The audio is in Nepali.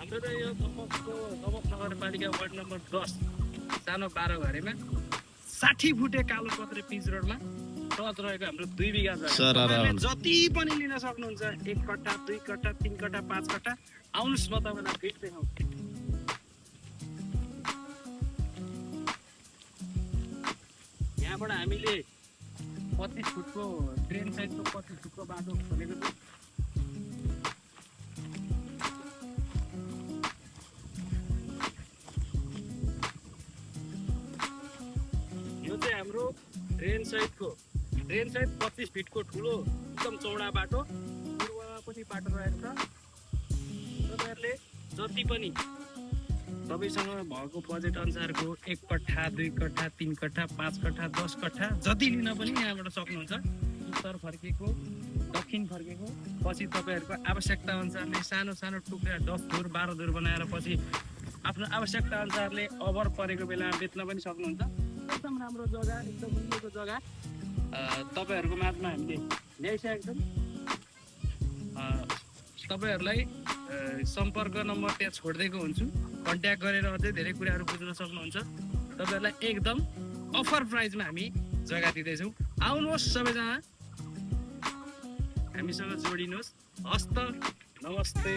हाम्रो त यो दमक नगरपालिका वार्ड नम्बर 10 सानो 12 घरेमा 60 फुटे कालो पत्रे पिच रोडमा टच रहेको हाम्रो 2 बिघा जग्गा जति पनि लिन सक्नुहुन्छ। 1 कट्टा 2 कट्टा 3 कट्टा 5 कट्टा आउनुहोस्, म तपाईँलाई फिट देखाउँछु। यहाँबाट हामीले 25 फुटको ट्रेन साइडको 25 फुटको बाटो खोलेको छ। यो चाहिँ हाम्रो ट्रेन साइड 25 फिटको ठुलो एकदम चौडा बाटो। पूर्वमा पनि बाटो रहेको छ। तपाईँहरूले जति पनि तपाईँसँग भएको बजेट अनुसारको 1 कट्ठा 2 कट्ठा 3 कट्ठा 5 कट्ठा 10 कट्ठा जति लिन पनि यहाँबाट सक्नुहुन्छ। उत्तर फर्केको दक्षिण फर्केको पछि तपाईँहरूको आवश्यकता अनुसारले सानो सानो टुक्रा 10 धुर 12 धुर बनाएर पछि आफ्नो आवश्यकता अनुसारले ओभर परेको बेलामा बेच्न पनि सक्नुहुन्छ। एकदम राम्रो जग्गा, एकदम उन्नतको जग्गा तपाईँहरूको माझमा हामीले ल्याइसकेको छौँ। तपाईँहरूलाई सम्पर्क नम्बर त्यहाँ छोडिदिएको हुन्छु। कन्ट्याक्ट गरेर अझै धेरै कुराहरू बुझ्न सक्नुहुन्छ। तपाईँहरूलाई एकदम अफर प्राइजमा हामी जग्गा दिँदैछौँ। आउनुहोस् सबैजना, हामीसँग जोडिनुहोस्। हस्त नमस्ते।